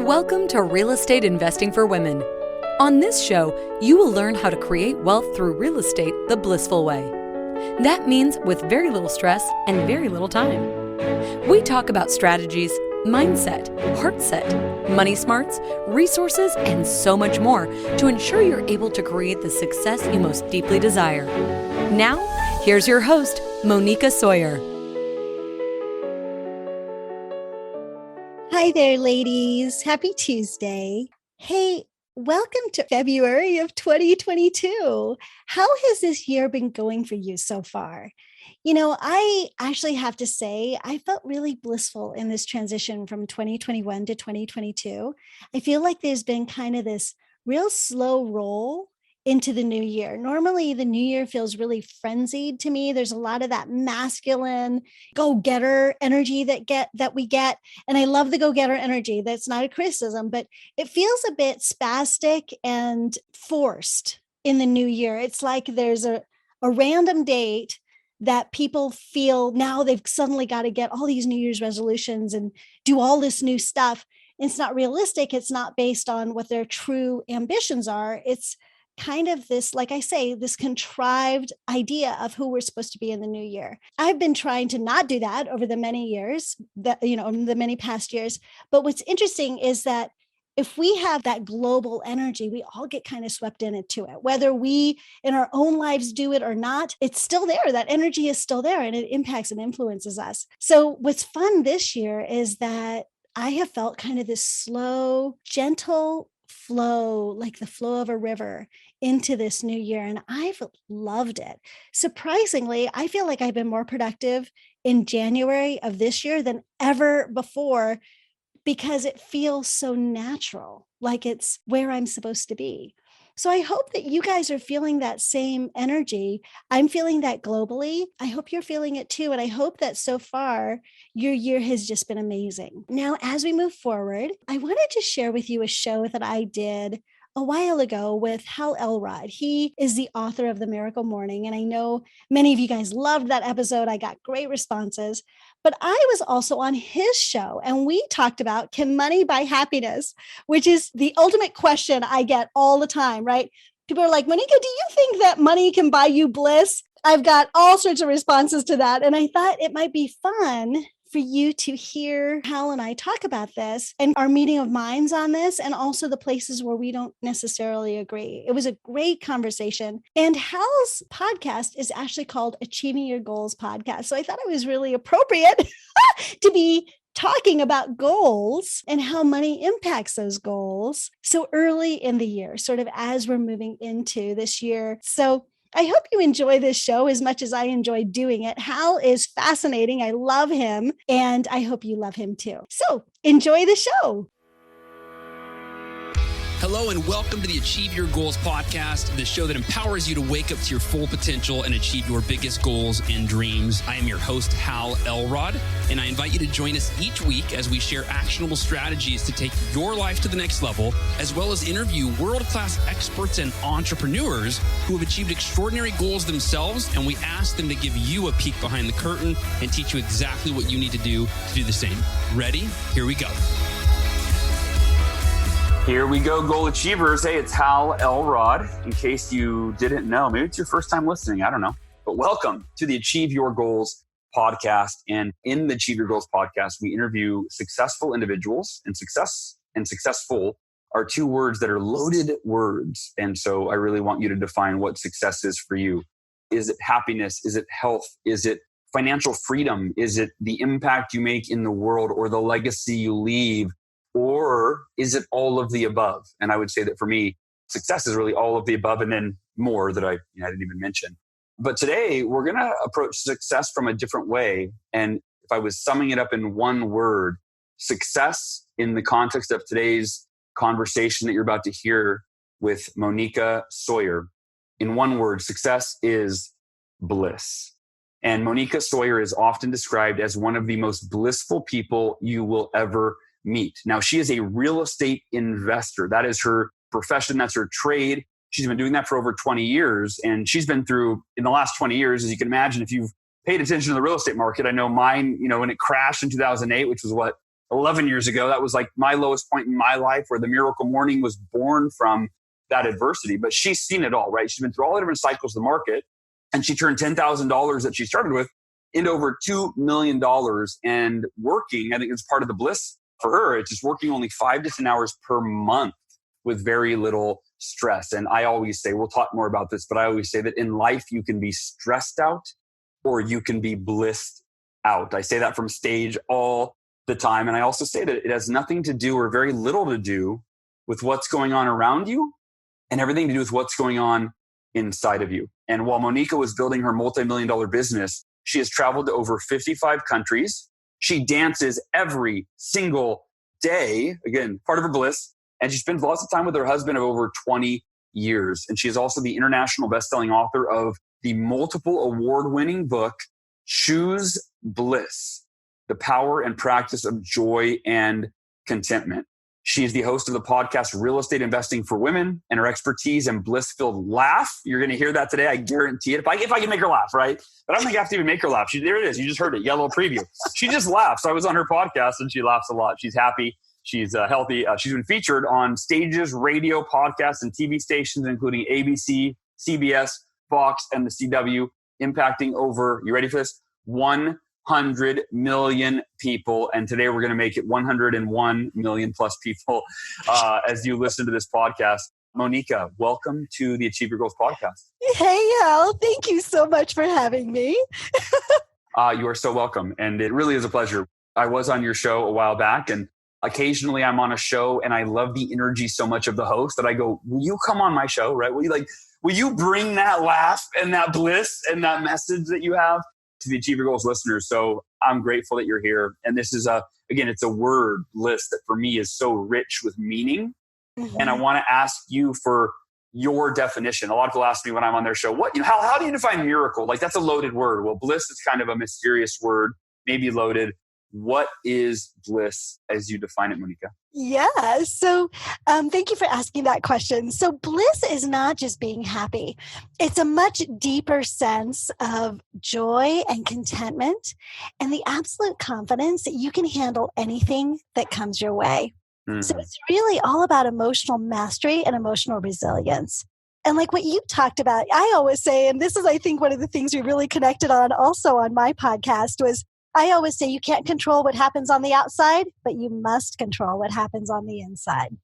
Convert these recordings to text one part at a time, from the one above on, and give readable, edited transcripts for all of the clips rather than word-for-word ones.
Welcome to Real Estate Investing for Women. On this show, you will learn how to create wealth through real estate the blissful way. That means with very little stress and very little time. We talk about strategies, mindset, heart set, money smarts, resources, and so much more to ensure you're able to create the success you most deeply desire. Now, here's your host, Moneeka Sawyer. Hi there, ladies. Happy Tuesday. Hey, welcome to February of 2022. How has this year been going for you so far? You know, I actually have to say, I felt really blissful in this transition from 2021 to 2022. I feel like there's been kind of this real slow roll into the new year. Normally, the new year feels really frenzied to me. There's a lot of that masculine go-getter energy that we get. And I love the go-getter energy. That's not a criticism, but it feels a bit spastic and forced in the new year. It's like there's a random date that people feel now they've suddenly got to get all these New Year's resolutions and do all this new stuff. It's not realistic. It's not based on what their true ambitions are. It's kind of this, like I say, this contrived idea of who we're supposed to be in the new year. I've been trying to not do that over the many years, the many past years. But what's interesting is that if we have that global energy, we all get kind of swept into it. Whether we in our own lives do it or not, it's still there. That energy is still there and it impacts and influences us. So what's fun this year is that I have felt kind of this slow, gentle flow, like the flow of a river into this new year. And I've loved it. Surprisingly, I feel like I've been more productive in January of this year than ever before because it feels so natural, like it's where I'm supposed to be. So I hope that you guys are feeling that same energy. I'm feeling that globally. I hope you're feeling it too. And I hope that so far your year has just been amazing. Now, as we move forward, I wanted to share with you a show that I did a while ago with Hal Elrod. He is the author of The Miracle Morning. And I know many of you guys loved that episode. I got great responses. But I was also on his show and we talked about, can money buy happiness? Which is the ultimate question I get all the time, right? People are like, Moneeka, do you think that money can buy you bliss? I've got all sorts of responses to that. And I thought it might be fun for you to hear Hal and I talk about this and our meeting of minds on this, and also the places where we don't necessarily agree. It was a great conversation. And Hal's podcast is actually called Achieving Your Goals Podcast. So I thought it was really appropriate to be talking about goals and how money impacts those goals so early in the year, sort of as we're moving into this year. So I hope you enjoy this show as much as I enjoyed doing it. Hal is fascinating. I love him, and I hope you love him too. So enjoy the show. Hello and welcome to the Achieve Your Goals podcast, the show that empowers you to wake up to your full potential and achieve your biggest goals and dreams. I am your host, Hal Elrod, and I invite you to join us each week as we share actionable strategies to take your life to the next level, as well as interview world-class experts and entrepreneurs who have achieved extraordinary goals themselves, and we ask them to give you a peek behind the curtain and teach you exactly what you need to do the same. Ready? Here we go. Here we go, goal achievers. Hey, it's Hal Elrod. In case you didn't know, maybe it's your first time listening, I don't know. But welcome to the Achieve Your Goals podcast. And in the Achieve Your Goals podcast, we interview successful individuals, and success and successful are two words that are loaded words. And so I really want you to define what success is for you. Is it happiness? Is it health? Is it financial freedom? Is it the impact you make in the world or the legacy you leave? Or is it all of the above? And I would say that for me, success is really all of the above and then more that I didn't even mention. But today we're going to approach success from a different way. And if I was summing it up in one word, success in the context of today's conversation that you're about to hear with Moneeka Sawyer, in one word, success is bliss. And Moneeka Sawyer is often described as one of the most blissful people you will ever meet. Now, she is a real estate investor. That is her profession. That's her trade. She's been doing that for over 20 years. And she's been through, in the last 20 years, as you can imagine, if you've paid attention to the real estate market, I know mine, when it crashed in 2008, which was 11 years ago. That was like my lowest point in my life, where the miracle morning was born from that adversity. But she's seen it all, right? She's been through all the different cycles of the market, and she turned $10,000 that she started with into over $2 million, and working. I think it's part of the bliss for her. It's just working only 5 to 10 hours per month with very little stress. And I always say, we'll talk more about this, but I always say that in life, you can be stressed out or you can be blissed out. I say that from stage all the time. And I also say that it has nothing to do, or very little to do, with what's going on around you, and everything to do with what's going on inside of you. And while Moneeka was building her multi-million-dollar business, she has traveled to over 55 countries. She dances every single day. Again, part of her bliss. And she spends lots of time with her husband of over 20 years. And she is also the international best-selling author of the multiple award-winning book, Choose Bliss, The Power and Practice of Joy and Contentment. She is the host of the podcast, Real Estate Investing for Women, and her expertise in bliss-filled laugh. You're going to hear that today. I guarantee it. If I can make her laugh, right? But I don't think I have to even make her laugh. There it is. You just heard it. Yellow preview. She just laughs. I was on her podcast and she laughs a lot. She's happy. She's healthy. She's been featured on stages, radio, podcasts, and TV stations, including ABC, CBS, Fox, and the CW, impacting over, you ready for this? 100 million people. And today we're going to make it 101 million plus people as you listen to this podcast. Moneeka, welcome to the Achieve Your Goals podcast. Hey, Hal. Thank you so much for having me. You are so welcome. And it really is a pleasure. I was on your show a while back, and occasionally I'm on a show and I love the energy so much of the host that I go, will you come on my show? Right? Will you bring that laugh and that bliss and that message that you have to the Achieve Your Goals listeners? So I'm grateful that you're here. And this is it's a word, bliss, that for me is so rich with meaning. Mm-hmm. And I want to ask you for your definition. A lot of people ask me when I'm on their show, how do you define miracle? Like, that's a loaded word. Well, bliss is kind of a mysterious word, maybe loaded. What is bliss as you define it, Moneeka? Yeah. So thank you for asking that question. So bliss is not just being happy. It's a much deeper sense of joy and contentment and the absolute confidence that you can handle anything that comes your way. Mm-hmm. So it's really all about emotional mastery and emotional resilience. And like what you talked about, I always say, and this is, I think, one of the things we really connected on also on my podcast was, I always say you can't control what happens on the outside, but you must control what happens on the inside.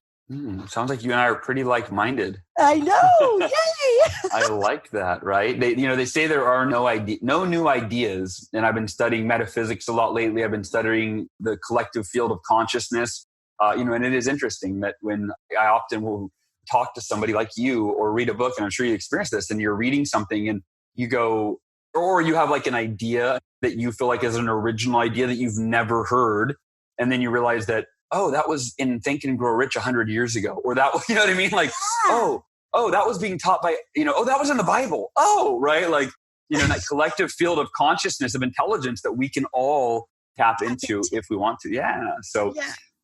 Sounds like you and I are pretty like-minded. I know. Yay! I like that, right? They say there are no new ideas. And I've been studying metaphysics a lot lately. I've been studying the collective field of consciousness. And it is interesting that when I often will talk to somebody like you or read a book, and I'm sure you experienced this, and you're reading something and you go, or you have like an idea that you feel like is an original idea that you've never heard. And then you realize that, oh, that was in Think and Grow Rich 100 years ago. Or that, you know what I mean? Like, oh, that was being taught by, that was in the Bible. Oh, right. Like, that collective field of consciousness, of intelligence that we can all tap into if we want to. Yeah. So,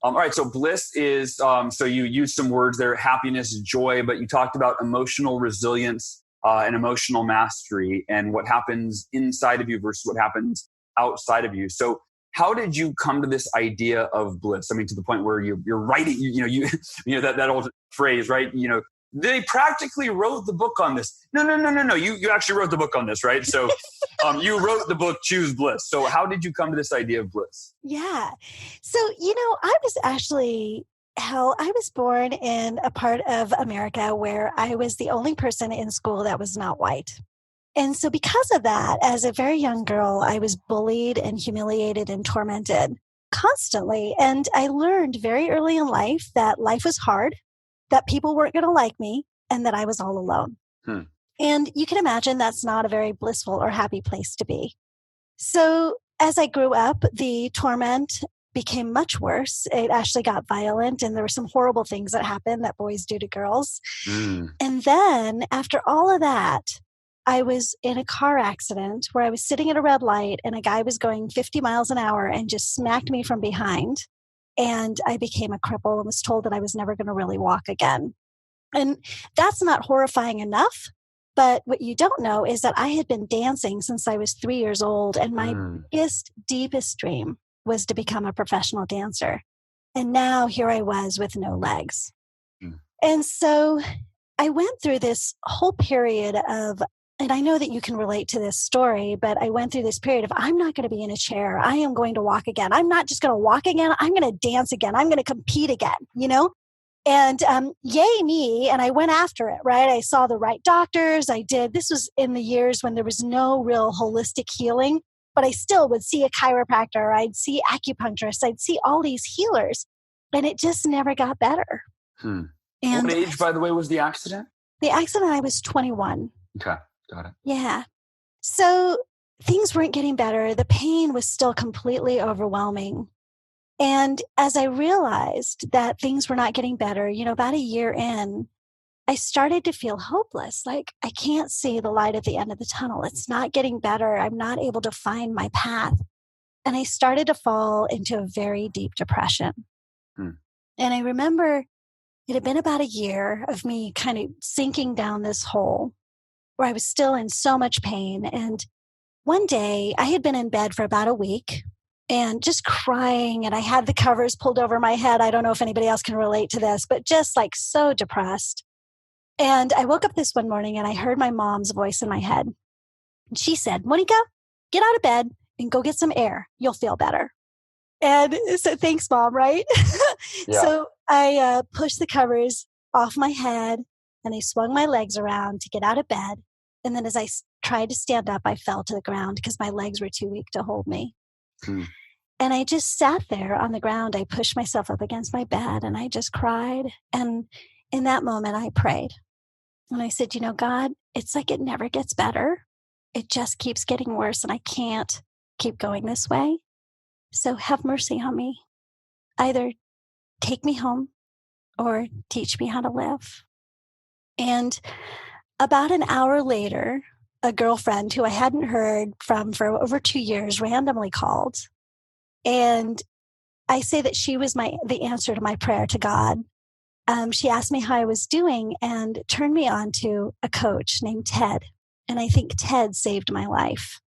all right. So bliss is, so you used some words there, happiness, joy, but you talked about emotional resilience, and emotional mastery, and what happens inside of you versus what happens outside of you. So how did you come to this idea of bliss? I mean, to the point where you're writing, that old phrase, right? They practically wrote the book on this. No. You actually wrote the book on this, right? So you wrote the book, Choose Bliss. So how did you come to this idea of bliss? Yeah. So, I was actually... Hal, I was born in a part of America where I was the only person in school that was not white. And so because of that, as a very young girl, I was bullied and humiliated and tormented constantly. And I learned very early in life that life was hard, that people weren't going to like me, and that I was all alone. And you can imagine that's not a very blissful or happy place to be. So as I grew up, the torment became much worse. It actually got violent, and there were some horrible things that happened that boys do to girls. And then after all of that, I was in a car accident where I was sitting at a red light and a guy was going 50 miles an hour and just smacked me from behind. And I became a cripple and was told that I was never going to really walk again. And that's not horrifying enough. But what you don't know is that I had been dancing since I was 3 years old. And my biggest, deepest dream was to become a professional dancer. And now here I was with no legs. And so I went through this whole period of, and I know that you can relate to this story, but I went through this period of, I'm not going to be in a chair. I am going to walk again. I'm not just going to walk again. I'm going to dance again. I'm going to compete again, you know? And yay me. And I went after it, right? I saw the right doctors. This was in the years when there was no real holistic healing, but I still would see a chiropractor. I'd see acupuncturists. I'd see all these healers, and it just never got better. And what age, by the way, was the accident? The accident, I was 21. Okay, got it. Yeah. So things weren't getting better. The pain was still completely overwhelming. And as I realized that things were not getting better, about a year in, I started to feel hopeless. Like, I can't see the light at the end of the tunnel. It's not getting better. I'm not able to find my path. And I started to fall into a very deep depression. And I remember it had been about a year of me kind of sinking down this hole where I was still in so much pain. And one day I had been in bed for about a week and just crying, and I had the covers pulled over my head. I don't know if anybody else can relate to this, but just like so depressed. And I woke up this one morning and I heard my mom's voice in my head. And she said, "Moneeka, get out of bed and go get some air. You'll feel better." And so thanks, Mom, right? Yeah. So I pushed the covers off my head and I swung my legs around to get out of bed. And then as I tried to stand up, I fell to the ground because my legs were too weak to hold me. And I just sat there on the ground. I pushed myself up against my bed and I just cried. And in that moment, I prayed. And I said, God, it's like it never gets better. It just keeps getting worse and I can't keep going this way. So have mercy on me. Either take me home or teach me how to live. And about an hour later, a girlfriend who I hadn't heard from for over 2 years randomly called. And I say that she was the answer to my prayer to God. She asked me how I was doing and turned me on to a coach named Ted. And I think Ted saved my life.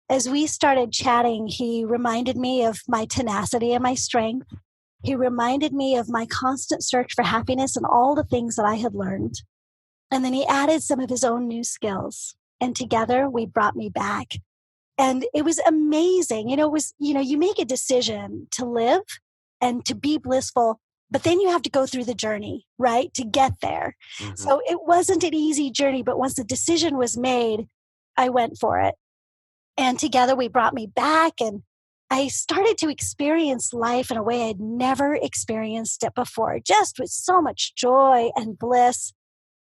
As we started chatting, he reminded me of my tenacity and my strength. He reminded me of my constant search for happiness and all the things that I had learned. And then he added some of his own new skills. And together we brought me back. And it was amazing. You make a decision to live and to be blissful, but then you have to go through the journey, right? To get there. So it wasn't an easy journey, but once the decision was made, I went for it. And together we brought me back, and I started to experience life in a way I'd never experienced it before, just with so much joy and bliss.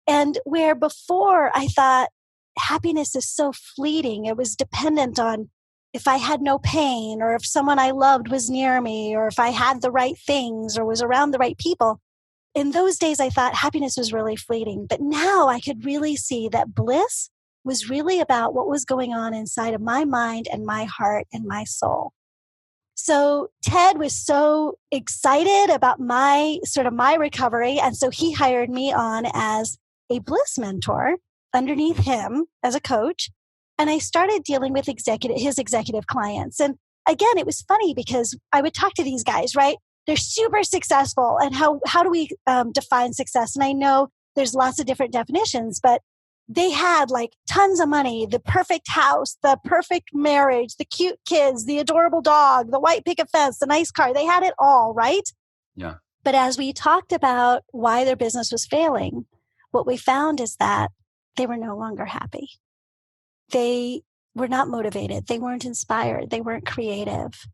And where before I thought happiness is so fleeting, it was dependent on if I had no pain or if someone I loved was near me or if I had the right things or was around the right people. In those days, I thought happiness was really fleeting. But now I could really see that bliss was really about what was going on inside of my mind and my heart and my soul. So Ted was so excited about my recovery. And so he hired me on as a bliss mentor underneath him as a coach. And I started dealing with his executive clients. And again, it was funny because I would talk to these guys, right? They're super successful. And how do we define success? And I know there's lots of different definitions, but they had like tons of money, the perfect house, the perfect marriage, the cute kids, the adorable dog, the white picket fence, the nice car. They had it all, right? Yeah. But as we talked about why their business was failing, what we found is that they were no longer happy. They were not motivated. They weren't inspired. They weren't creative.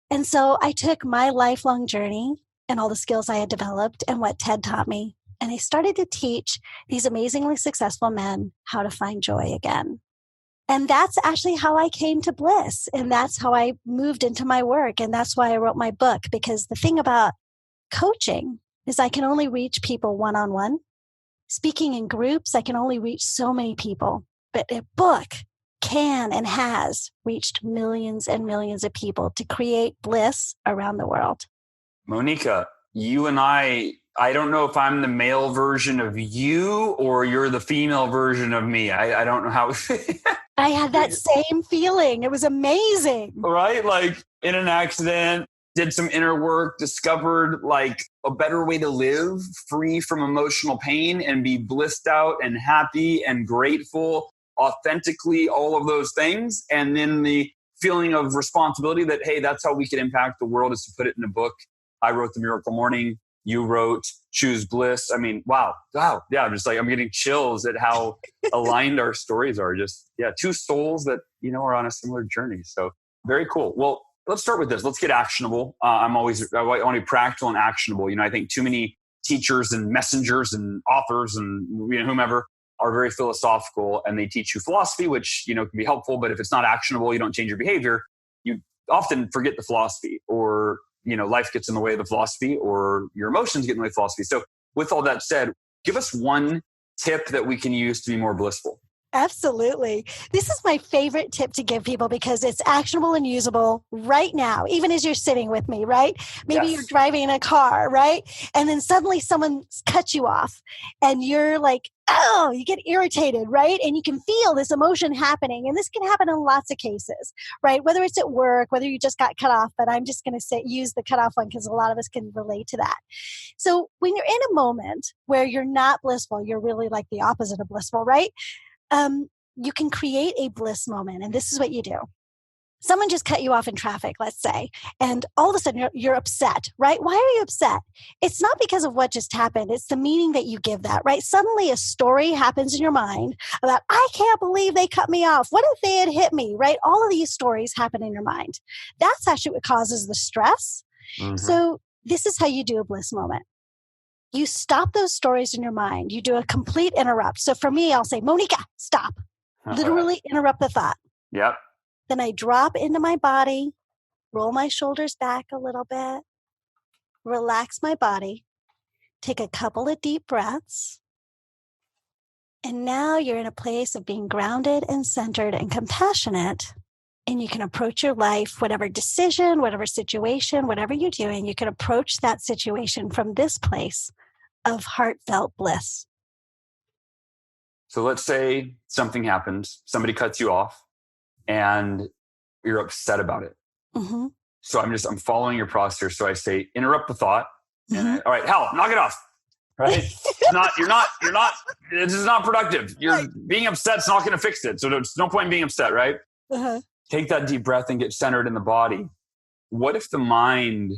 And so I took my lifelong journey and all the skills I had developed and what Ted taught me, and I started to teach these amazingly successful men how to find joy again. And that's actually how I came to Bliss. And that's how I moved into my work. And that's why I wrote my book, because the thing about coaching is I can only reach people one-on-one. Speaking in groups, I can only reach so many people. But a book can and has reached millions and millions of people to create bliss around the world. Moneeka, you and I don't know if I'm the male version of you or you're the female version of me. I don't know how. I had that same feeling. It was amazing. Right? Like in an accident, did some inner work, discovered like a better way to live free from emotional pain and be blissed out and happy and grateful, authentically, all of those things. And then the feeling of responsibility that, hey, that's how we can impact the world, is to put it in a book. I wrote The Miracle Morning. You wrote Choose Bliss. I mean, wow. Yeah, I'm just like, I'm getting chills at how aligned our stories are. Just, two souls that, are on a similar journey. So very cool. Well, let's start with this. Let's get actionable. I want to be practical and actionable. I think too many teachers and messengers and authors and whomever are very philosophical, and they teach you philosophy, which, can be helpful. But if it's not actionable, you don't change your behavior. You often forget the philosophy, or, life gets in the way of the philosophy, or your emotions get in the way of philosophy. So with all that said, give us one tip that we can use to be more blissful. Absolutely. This is my favorite tip to give people because it's actionable and usable right now, even as you're sitting with me, right? Maybe you're driving in a car, right? And then suddenly someone cuts you off and you're like, oh, you get irritated, right? And you can feel this emotion happening. And this can happen in lots of cases, right? Whether it's at work, whether you just got cut off, but I'm just going to use the cutoff one because a lot of us can relate to that. So when you're in a moment where you're not blissful, you're really like the opposite of blissful, right? You can create a bliss moment. And this is what you do. Someone just cut you off in traffic, let's say, and all of a sudden you're upset, right? Why are you upset? It's not because of what just happened. It's the meaning that you give that, right? Suddenly a story happens in your mind about, I can't believe they cut me off. What if they had hit me, right? All of these stories happen in your mind. That's actually what causes the stress. Mm-hmm. So this is how you do a bliss moment. You stop those stories in your mind. You do a complete interrupt. So for me, I'll say, Moneeka, stop. Literally interrupt the thought. Yep. Then I drop into my body, roll my shoulders back a little bit, relax my body, take a couple of deep breaths. And now you're in a place of being grounded and centered and compassionate. And you can approach your life, whatever decision, whatever situation, whatever you're doing, you can approach that situation from this place of heartfelt bliss. So let's say something happens, somebody cuts you off, and you're upset about it. Mm-hmm. So I'm following your process. So I say, interrupt the thought. Mm-hmm. And all right, Hal, knock it off. Right? This is not productive. You're being upset's not going to fix it. So there's no point in being upset, right? Uh-huh. Take that deep breath and get centered in the body. What if the mind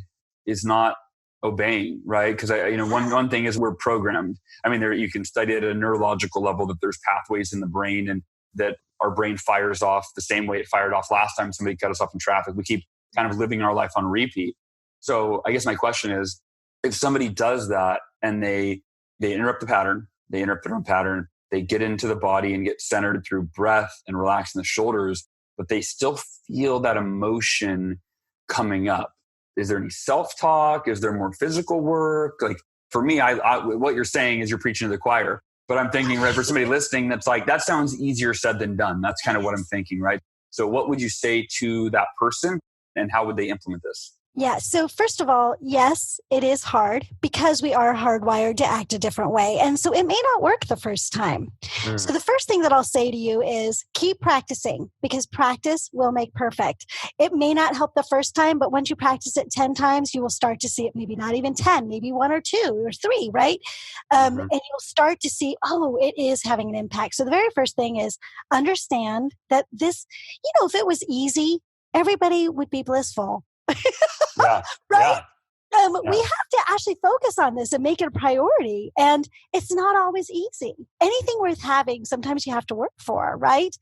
is not obeying, right? Because one thing is we're programmed. I mean, you can study at a neurological level that there's pathways in the brain, and that our brain fires off the same way it fired off last time somebody cut us off in traffic. We keep kind of living our life on repeat. So I guess my question is, if somebody does that and they interrupt the pattern, they interrupt their own pattern, they get into the body and get centered through breath and relaxing the shoulders, but they still feel that emotion coming up. Is there any self-talk? Is there more physical work? Like for me, what you're saying is you're preaching to the choir, but I'm thinking, right, for somebody listening, that's like, that sounds easier said than done. That's kind of what I'm thinking, right? So what would you say to that person, and how would they implement this? Yeah. So first of all, yes, it is hard because we are hardwired to act a different way. And so it may not work the first time. Mm. So the first thing that I'll say to you is keep practicing, because practice will make perfect. It may not help the first time, but once you practice it 10 times, you will start to see it, maybe not even 10, maybe 1 or 2 or 3, right? And you'll start to see, oh, it is having an impact. So the very first thing is understand that this, if it was easy, everybody would be blissful. Yeah, right? Yeah. We have to actually focus on this and make it a priority. And it's not always easy. Anything worth having, sometimes you have to work for, right?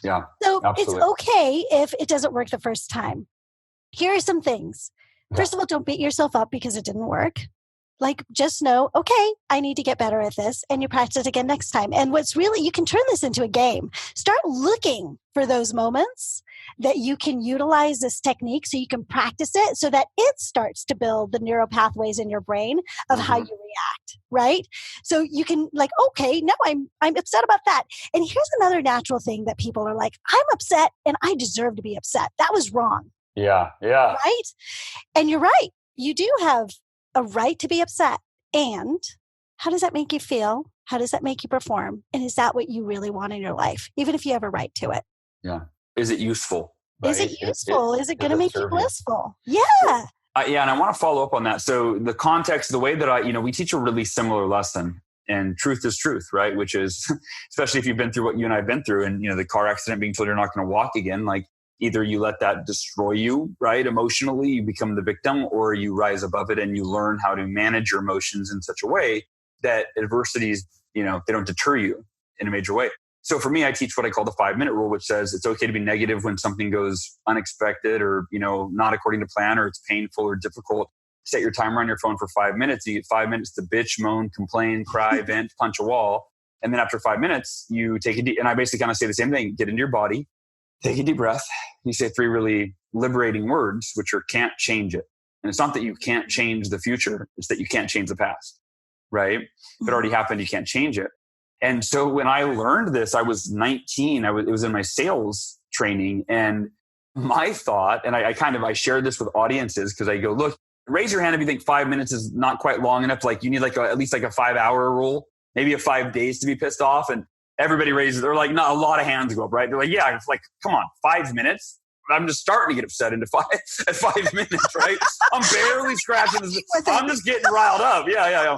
Yeah. So absolutely. It's okay if it doesn't work the first time. Here are some things. First of all, don't beat yourself up because it didn't work. Like, just know, okay, I need to get better at this, and you practice it again next time. And you can turn this into a game. Start looking for those moments that you can utilize this technique so you can practice it so that it starts to build the neural pathways in your brain of how you react, right? So you can okay, now I'm upset about that. And here's another natural thing that people are like, I'm upset and I deserve to be upset. That was wrong. Yeah. Right? And you're right. You do have a right to be upset. And how does that make you feel? How does that make you perform? And is that what you really want in your life? Even if you have a right to it. Yeah. Is it useful? Right? Is it useful? Is it going to make you serve blissful? Yeah. Yeah. And I want to follow up on that. So the context, the way that we teach a really similar lesson, and truth is truth, right? Which is, especially if you've been through what you and I've been through, and, the car accident, being told you're not going to walk again, like either you let that destroy you, right? Emotionally, you become the victim, or you rise above it and you learn how to manage your emotions in such a way that adversities, they don't deter you in a major way. So for me, I teach what I call the 5-minute rule, which says it's okay to be negative when something goes unexpected or, not according to plan, or it's painful or difficult. Set your timer on your phone for 5 minutes. You get 5 minutes to bitch, moan, complain, cry, vent, punch a wall. And then after 5 minutes, you take a deep, and I basically kind of say the same thing, get into your body, take a deep breath. You say 3 really liberating words, which are can't change it. And it's not that you can't change the future. It's that you can't change the past, right? If it already happened, you can't change it. And so when I learned this, I was 19. It was in my sales training. And my thought, and I shared this with audiences, because I go, look, raise your hand if you think 5 minutes is not quite long enough. Like you need at least a 5-hour rule, maybe a 5 days to be pissed off. And everybody raises, they're like, no, a lot of hands go up, right? They're like, yeah, it's like, come on, 5 minutes. I'm just starting to get upset at 5 minutes, right? I'm barely scratching this. I'm just getting riled up. Yeah.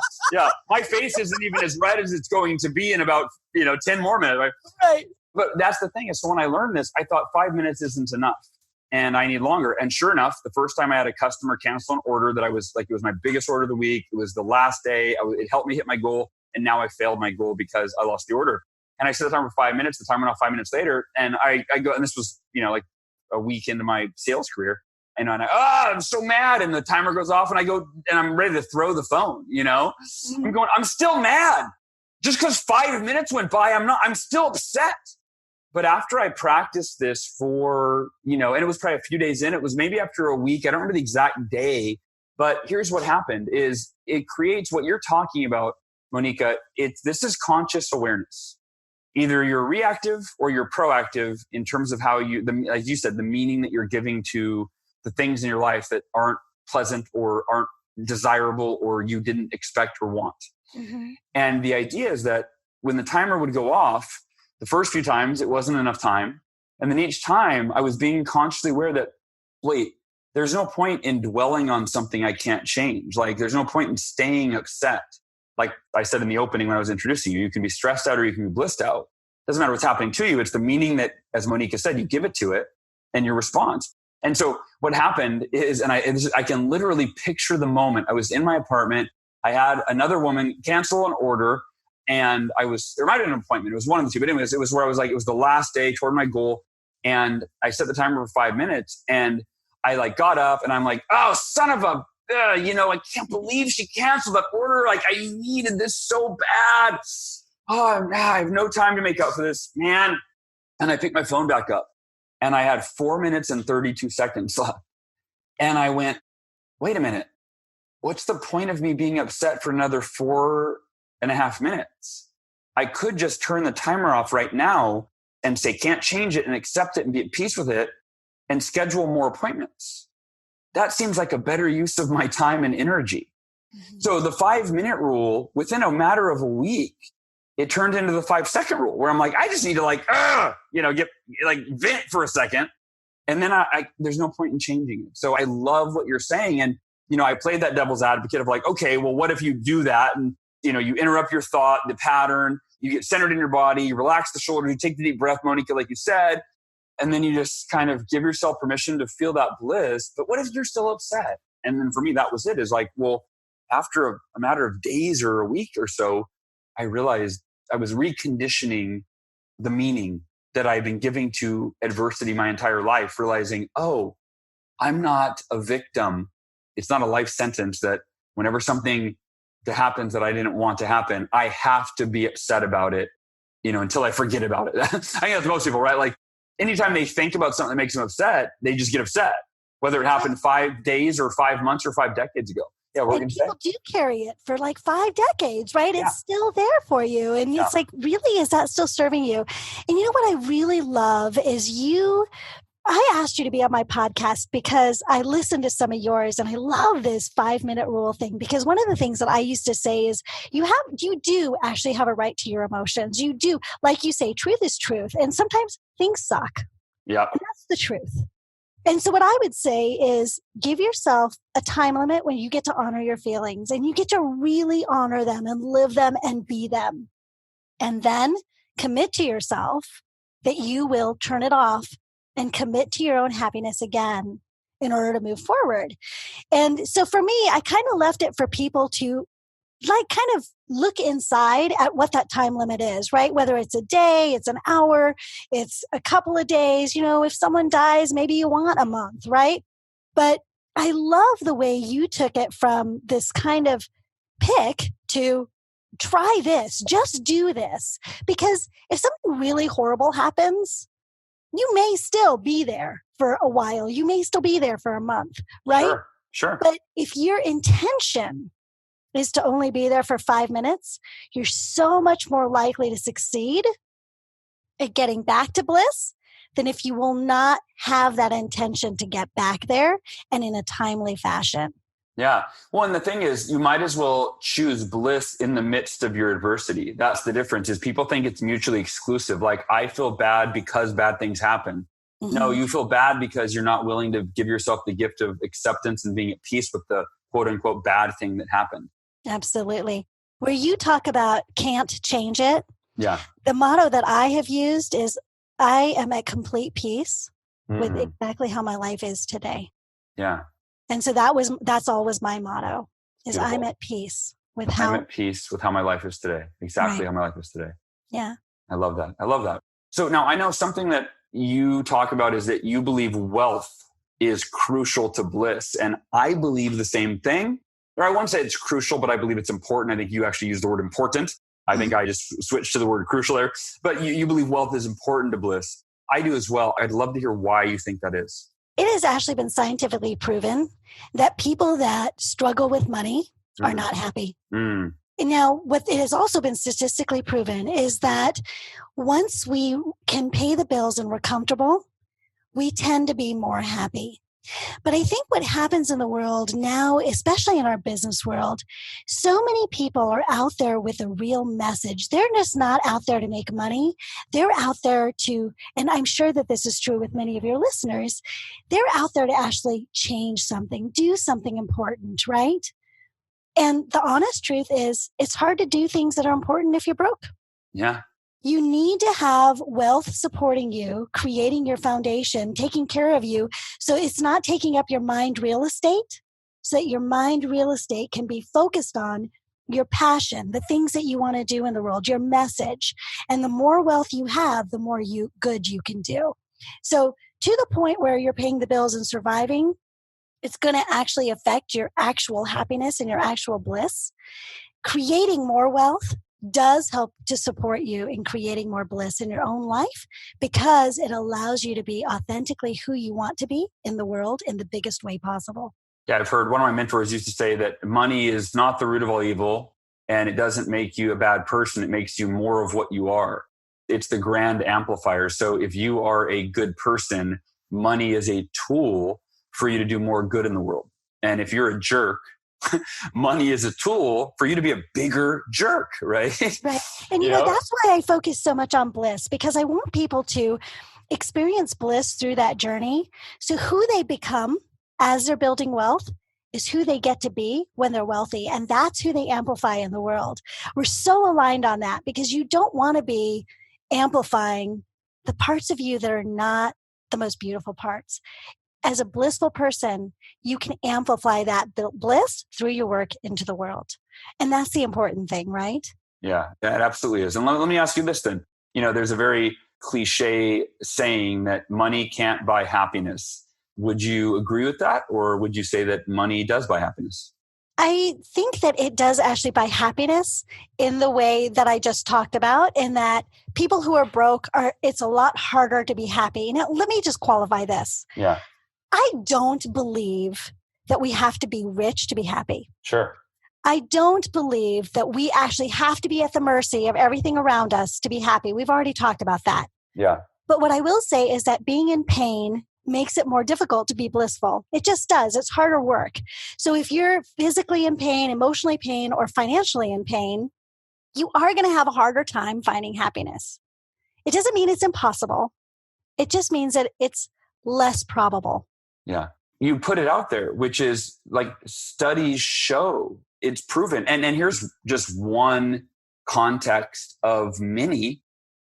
My face isn't even as red as it's going to be in about, 10 more minutes, right? But that's the thing is, so when I learned this, I thought 5 minutes isn't enough and I need longer. And sure enough, the first time I had a customer cancel an order that I was like, it was my biggest order of the week. It was the last day. It helped me hit my goal. And now I failed my goal because I lost the order. And I set the timer for 5 minutes. The timer went off 5 minutes later. And I go, and this was, like a week into my sales career. And I'm so mad. And the timer goes off and I go, and I'm ready to throw the phone, I'm still mad. Just because 5 minutes went by, I'm still upset. But after I practiced this for, and it was probably a few days in, it was maybe after a week, I don't remember the exact day, but here's what happened is it creates what you're talking about, Moneeka. This is conscious awareness. Either you're reactive or you're proactive in terms of how like you said, the meaning that you're giving to the things in your life that aren't pleasant or aren't desirable or you didn't expect or want. Mm-hmm. And the idea is that when the timer would go off, the first few times it wasn't enough time. And then each time I was being consciously aware that, wait, there's no point in dwelling on something I can't change. Like there's no point in staying upset. Like I said in the opening when I was introducing you, you can be stressed out or you can be blissed out. Doesn't matter what's happening to you. It's the meaning that, as Moneeka said, you give it to it and your response. And so what happened is, and I can literally picture the moment. I was in my apartment. I had another woman cancel an order and there might have been an appointment. It was one of the two, but anyways, it was where I was like, it was the last day toward my goal. And I set the timer for 5 minutes and I got up and I'm like, oh, son of a, I can't believe she canceled that order. Like I needed this so bad. Oh, I have no time to make up for this, man. And I picked my phone back up and I had 4 minutes and 32 seconds left. And I went, wait a minute. What's the point of me being upset for another 4.5 minutes? I could just turn the timer off right now and say, can't change it and accept it and be at peace with it and schedule more appointments. That seems like a better use of my time and energy. Mm-hmm. So the 5-minute rule, within a matter of a week, it turned into the 5-second rule where I'm like, I just need to vent for a second. And then there's no point in changing it. So I love what you're saying. And, I played that devil's advocate of like, okay, well, what if you do that? And, you interrupt your thought, the pattern, you get centered in your body, you relax the shoulders, you take the deep breath, Moneeka, like you said, and then you just kind of give yourself permission to feel that bliss. But what if you're still upset? And then for me, that was it. Is like, well, after a matter of days or a week or so, I realized I was reconditioning the meaning that I've been giving to adversity my entire life, realizing, oh, I'm not a victim. It's not a life sentence that whenever something that happens that I didn't want to happen, I have to be upset about it, until I forget about it. I think that's most people, right? Like anytime they think about something that makes them upset, they just get upset, whether it happened 5 days or 5 months or 5 decades ago. Yeah, and people do carry it for 5 decades, right? Yeah. It's still there for you. And it's like, really, is that still serving you? And what I really love is I asked you to be on my podcast because I listened to some of yours and I love this 5-minute rule thing, because one of the things that I used to say is you do actually have a right to your emotions. You do. Like you say, truth is truth. And sometimes things suck. Yeah. And that's the truth. And so what I would say is give yourself a time limit when you get to honor your feelings, and you get to really honor them and live them and be them. And then commit to yourself that you will turn it off and commit to your own happiness again in order to move forward. And so for me, I kind of left it for people to kind of look inside at what that time limit is, right? Whether it's a day, it's an hour, it's a couple of days. If someone dies, maybe you want a month, right? But I love the way you took it from this kind of pick to try this, just do this. Because if something really horrible happens, you may still be there for a while. You may still be there for a month, right? Sure. But if your intention is to only be there for 5 minutes, you're so much more likely to succeed at getting back to bliss than if you will not have that intention to get back there and in a timely fashion. Yeah. Well, and the thing is, you might as well choose bliss in the midst of your adversity. That's the difference, is people think it's mutually exclusive. Like, I feel bad because bad things happen. Mm-hmm. No, you feel bad because you're not willing to give yourself the gift of acceptance and being at peace with the quote unquote bad thing that happened. Absolutely. Where you talk about can't change it. Yeah. The motto that I have used is I am at complete peace with exactly how my life is today. Yeah. And so that's always my motto is Beautiful. I'm at peace with I'm at peace with how my life is today. Exactly how my life is today. Yeah. I love that. So now I know something that you talk about is that you believe wealth is crucial to bliss. And I believe the same thing. Or I won't say it's crucial, but I believe it's important. I think you actually used the word important. I think I just switched to the word crucial there. But you believe wealth is important to bliss. I do as well. I'd love to hear why you think that is. It has actually been scientifically proven that people that struggle with money are not happy. And now, what it has also been statistically proven is that once we can pay the bills and we're comfortable, we tend to be more happy. But I think what happens in the world now, especially in our business world, so many people are out there with a real message. They're just not out there to make money. They're out there to, and I'm sure that this is true with many of your listeners, they're out there to actually change something, do something important, right? And the honest truth is, it's hard to do things that are important if you're broke. Yeah. You need to have wealth supporting you, creating your foundation, taking care of you. So it's not taking up your mind real estate, so that your mind real estate can be focused on your passion, the things that you want to do in the world, your message. And the more wealth you have, the more good you can do. So to the point where you're paying the bills and surviving, it's going to actually affect your actual happiness and your actual bliss. Creating more wealth does help to support you in creating more bliss in your own life, because it allows you to be authentically who you want to be in the world in the biggest way possible. Yeah, I've heard one of my mentors used to say that money is not the root of all evil, and it doesn't make you a bad person. It makes you more of what you are. It's the grand amplifier. So if you are a good person, money is a tool for you to do more good in the world. And if you're a jerk, money is a tool for you to be a bigger jerk, right? Right. And you know, that's why I focus so much on bliss, because I want people to experience bliss through that journey. So who they become as they're building wealth is who they get to be when they're wealthy. And that's who they amplify in the world. We're so aligned on that, because you don't want to be amplifying the parts of you that are not the most beautiful parts. As a blissful person, you can amplify that bliss through your work into the world. And that's the important thing, right? Yeah, it absolutely is. And let me ask you this then. You know, there's a very cliche saying that money can't buy happiness. Would you agree with that? Or would you say that money does buy happiness? I think that it does actually buy happiness in the way that I just talked about, in that people who are broke it's a lot harder to be happy. Now, let me just qualify this. Yeah. I don't believe that we have to be rich to be happy. Sure. I don't believe that we actually have to be at the mercy of everything around us to be happy. We've already talked about that. Yeah. But what I will say is that being in pain makes it more difficult to be blissful. It just does. It's harder work. So if you're physically in pain, emotionally pain, or financially in pain, you are going to have a harder time finding happiness. It doesn't mean it's impossible. It just means that it's less probable. Yeah. You put it out there, which is like studies show it's proven. And here's just one context of many,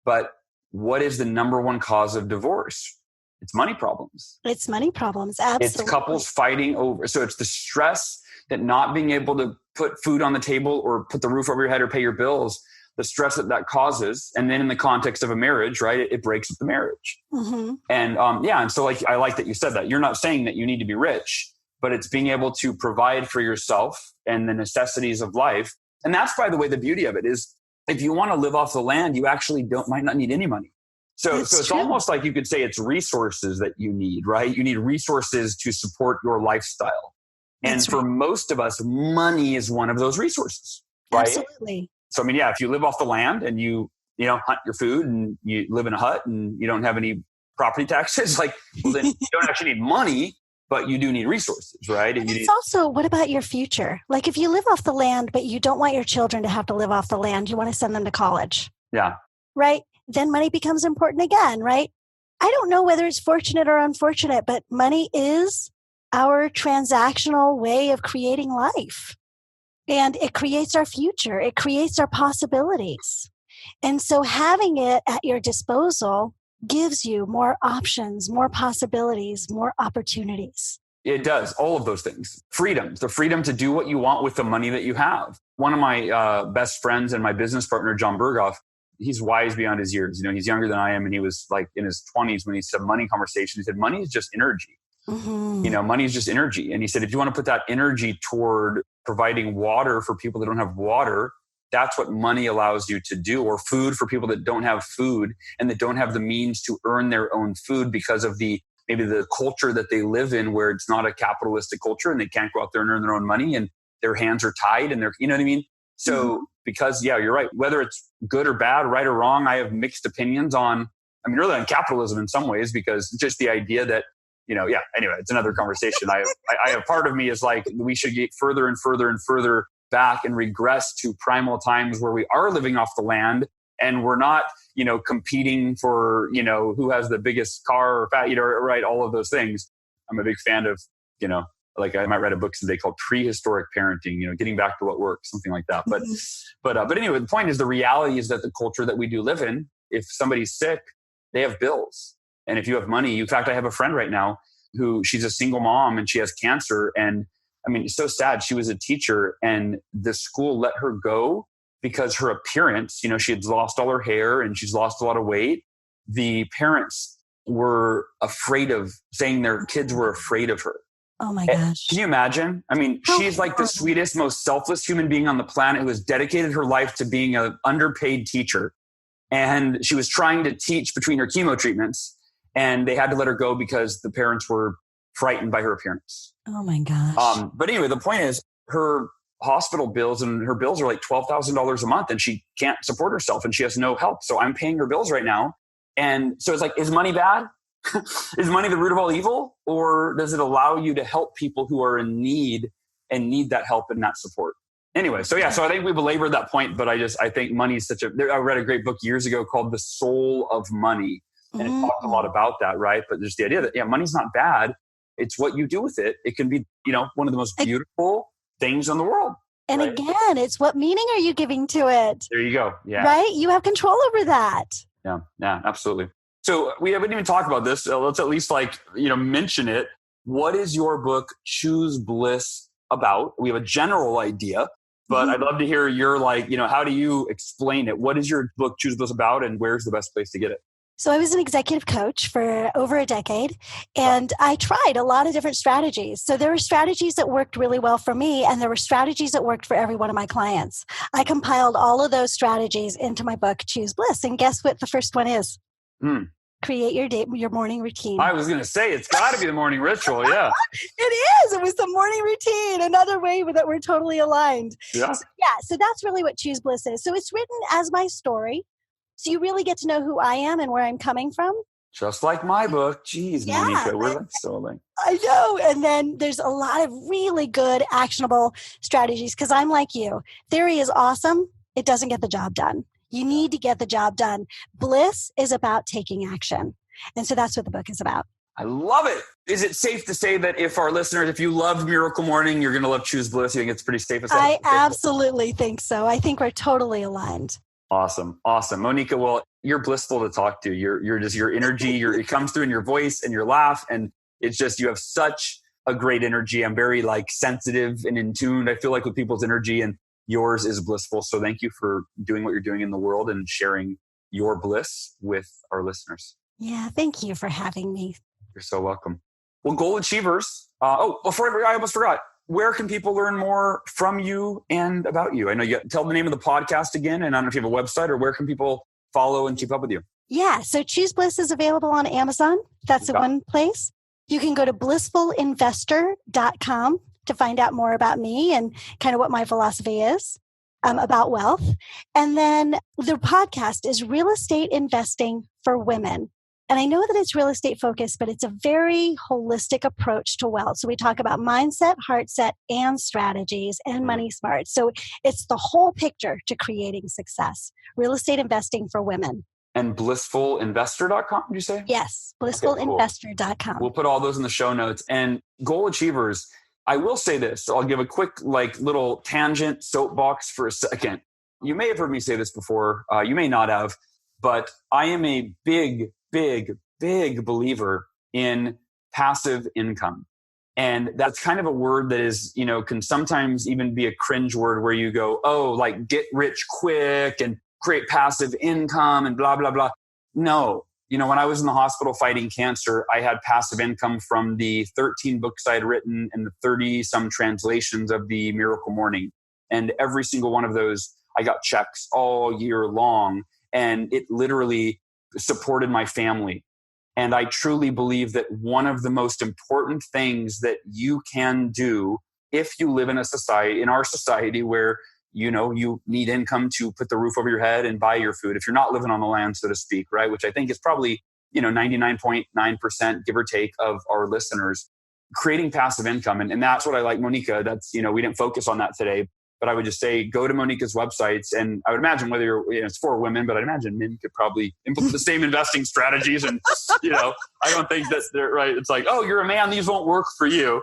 but what is the number one cause of divorce? It's money problems. It's money problems. Absolutely. It's couples fighting over. So it's the stress that not being able to put food on the table or put the roof over your head or pay your bills, the stress that causes. And then in the context of a marriage, right, it breaks up the marriage. Mm-hmm. And and so like, I like that you said that. You're not saying that you need to be rich, but it's being able to provide for yourself and the necessities of life. And that's, by the way, the beauty of it is if you want to live off the land, you actually might not need any money. So it's true. almost like you could say it's resources that you need, right? You need resources to support your lifestyle. And for most of us, money is one of those resources, right? Absolutely. So, I mean, if you live off the land and you hunt your food and you live in a hut and you don't have any property taxes, like, well, then you don't actually need money, but you do need resources, right? And it's also, what about your future? Like if you live off the land, but you don't want your children to have to live off the land, you want to send them to college. Yeah. Right? Then money becomes important again, right? I don't know whether it's fortunate or unfortunate, but money is our transactional way of creating life. And it creates our future. It creates our possibilities. And so having it at your disposal gives you more options, more possibilities, more opportunities. It does. All of those things. Freedoms, the freedom to do what you want with the money that you have. One of my best friends and my business partner, John Berghoff, he's wise beyond his years. He's younger than I am. And he was like in his 20s when he said money conversation. He said, money is just energy. Mm-hmm. Money is just energy. And he said, if you want to put that energy toward providing water for people that don't have water, that's what money allows you to do, or food for people that don't have food and that don't have the means to earn their own food because of maybe the culture that they live in, where it's not a capitalistic culture and they can't go out there and earn their own money and their hands are tied and they're, you know what I mean? So because, you're right. Whether it's good or bad, right or wrong, I have mixed opinions really on capitalism in some ways, because just the idea that, anyway, it's another conversation. I have part of me is like, we should get further and further and further back and regress to primal times where we are living off the land and we're not, competing for, who has the biggest car or right, all of those things. I'm a big fan of, like I might write a book someday called Prehistoric Parenting, getting back to what works, something like that. But anyway, the point is, the reality is that the culture that we do live in, if somebody's sick, they have bills. And if you have money, in fact, I have a friend right now who she's a single mom and she has cancer. And I mean, it's so sad. She was a teacher and the school let her go because her appearance, she had lost all her hair and she's lost a lot of weight. The parents were afraid of saying their kids were afraid of her. Oh my gosh. Can you imagine? I mean, she's like the sweetest, most selfless human being on the planet who has dedicated her life to being an underpaid teacher. And she was trying to teach between her chemo treatments and they had to let her go because the parents were frightened by her appearance. Oh my gosh. But anyway, the point is her hospital bills and her bills are like $12,000 a month and she can't support herself and she has no help. So I'm paying her bills right now. And so it's like, is money bad? Is money the root of all evil? Or does it allow you to help people who are in need and need that help and that support? Anyway, so I think we belabored that point, but I think money is I read a great book years ago called The Soul of Money. And it talked a lot about that, right? But there's the idea that, money's not bad. It's what you do with it. It can be, one of the most beautiful things in the world. And right? Again, it's what meaning are you giving to it? There you go. Yeah. Right? You have control over that. Yeah, absolutely. So we haven't even talked about this. Let's at least mention it. What is your book, Choose Bliss, about? We have a general idea, but I'd love to hear your how do you explain it? What is your book, Choose Bliss, about, and where's the best place to get it? So I was an executive coach for over a decade, and I tried a lot of different strategies. So there were strategies that worked really well for me, and there were strategies that worked for every one of my clients. I compiled all of those strategies into my book, Choose Bliss. And guess what the first one is? Create your morning routine. I was going to say, it's got to be the morning ritual. Yeah. It is. It was the morning routine. Another way that we're totally aligned. Yeah. So that's really what Choose Bliss is. So it's written as my story. So you really get to know who I am and where I'm coming from. Just like my book. Jeez, Moneeka, we're like so like. I know. And then there's a lot of really good actionable strategies because I'm like you. Theory is awesome. It doesn't get the job done. You need to get the job done. Bliss is about taking action. And so that's what the book is about. I love it. Is it safe to say that if our listeners, if you love Miracle Morning, you're going to love Choose Bliss? You think it's pretty safe to say? I absolutely think so. I think we're totally aligned. Awesome. Moneeka, well, you're blissful to talk to. You're just, your energy, it comes through in your voice and your laugh. And it's just, you have such a great energy. I'm very sensitive and in tune, I feel like, with people's energy, and yours is blissful. So thank you for doing what you're doing in the world and sharing your bliss with our listeners. Yeah. Thank you for having me. You're so welcome. Well, goal achievers. Before I almost forgot, where can people learn more from you and about you? I know you tell the name of the podcast again, and I don't know if you have a website, or where can people follow and keep up with you? Yeah. So Choose Bliss is available on Amazon. That's the one place. You can go to blissfulinvestor.com to find out more about me and kind of what my philosophy is about wealth. And then the podcast is Real Estate Investing for Women. And I know that it's real estate focused, but it's a very holistic approach to wealth. So we talk about mindset, heart set, and strategies and money smart. So it's the whole picture to creating success. Real estate investing for women. And blissfulinvestor.com, did you say? Yes, blissfulinvestor.com. We'll put all those in the show notes. And goal achievers, I will say this. So I'll give a quick little tangent soapbox for a second. You may have heard me say this before. You may not have, but I am a big believer in passive income. And that's kind of a word that is, can sometimes even be a cringe word where you go, get rich quick and create passive income and blah, blah, blah. No, when I was in the hospital fighting cancer, I had passive income from the 13 books I had written and the 30 some translations of the Miracle Morning. And every single one of those, I got checks all year long, and it literally supported my family. And I truly believe that one of the most important things that you can do if you live in our society where, you need income to put the roof over your head and buy your food, if you're not living on the land, so to speak, right? Which I think is probably, 99.9%, give or take, of our listeners, creating passive income. And that's what I like, Moneeka. That's, we didn't focus on that today. But I would just say, go to Moneeka's websites. And I would imagine whether you're, it's for women, but I'd imagine men could probably implement the same investing strategies. And, I don't think that they're right. It's like, oh, you're a man, these won't work for you.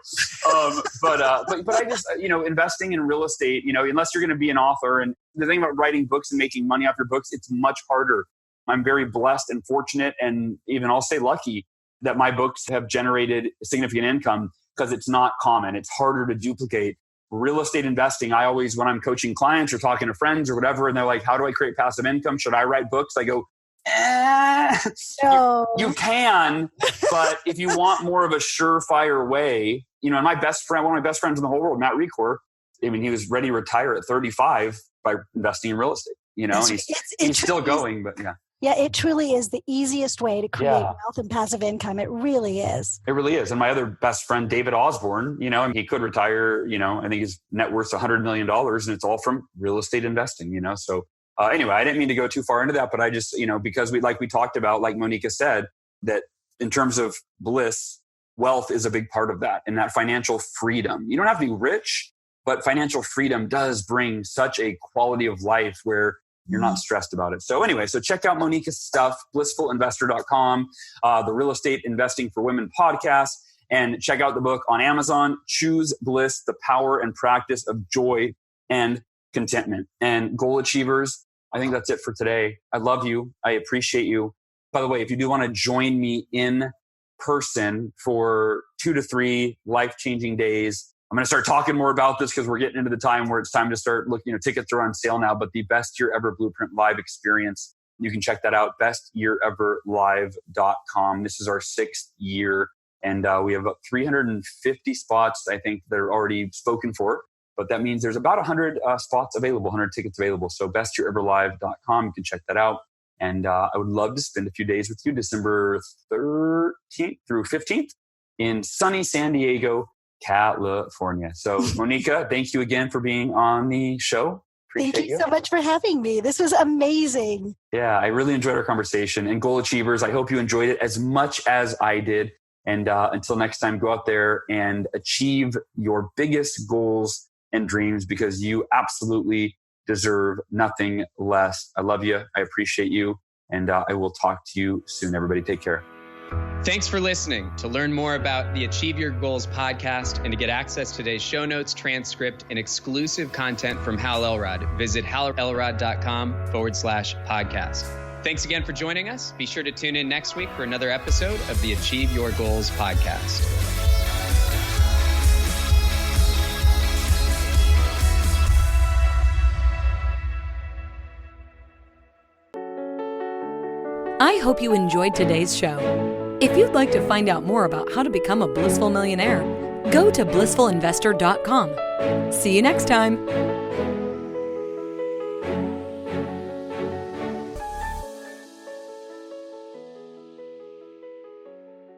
But I just, investing in real estate, unless you're going to be an author, and the thing about writing books and making money off your books, it's much harder. I'm very blessed and fortunate, and even I'll say lucky, that my books have generated significant income, because it's not common. It's harder to duplicate. Real estate investing, I always, when I'm coaching clients or talking to friends or whatever, and they're like, how do I create passive income? Should I write books? I go, no. You can, but if you want more of a surefire way, and my best friend, one of my best friends in the whole world, Matt Recor, he was ready to retire at 35 by investing in real estate, and he's still going, but yeah. Yeah, it truly is the easiest way to create wealth and passive income. It really is. It really is. And my other best friend, David Osborne, he could retire, I think his net worth's $100 million, and it's all from real estate investing, So anyway, I didn't mean to go too far into that, but I just, because we talked about, like Moneeka said, that in terms of bliss, wealth is a big part of that, and that financial freedom. You don't have to be rich, but financial freedom does bring such a quality of life where you're not stressed about it. So anyway, check out Moneeka's stuff, blissfulinvestor.com, the Real Estate Investing for Women podcast, and check out the book on Amazon, Choose Bliss, The Power and Practice of Joy and Contentment. And goal achievers, I think that's it for today. I love you. I appreciate you. By the way, if you do want to join me in person for 2 to 3 life-changing days, I'm going to start talking more about this because we're getting into the time where it's time to start looking, tickets are on sale now, but the Best Year Ever Blueprint Live experience, you can check that out, bestyeareverlive.com. This is our 6th year, and we have about 350 spots, I think, that are already spoken for, but that means there's about 100 spots available, 100 tickets available. So bestyeareverlive.com, you can check that out. And I would love to spend a few days with you, December 13th through 15th in sunny San Diego, California. So Moneeka, thank you again for being on the show. Thank you so much for having me. This was amazing. Yeah, I really enjoyed our conversation. And goal achievers, I hope you enjoyed it as much as I did. And until next time, go out there and achieve your biggest goals and dreams, because you absolutely deserve nothing less. I love you. I appreciate you. And I will talk to you soon. Everybody take care. Thanks for listening. To learn more about the Achieve Your Goals podcast and to get access to today's show notes, transcript, and exclusive content from Hal Elrod, visit halelrod.com/podcast. Thanks again for joining us. Be sure to tune in next week for another episode of the Achieve Your Goals podcast. I hope you enjoyed today's show. If you'd like to find out more about how to become a blissful millionaire, go to blissfulinvestor.com. See you next time.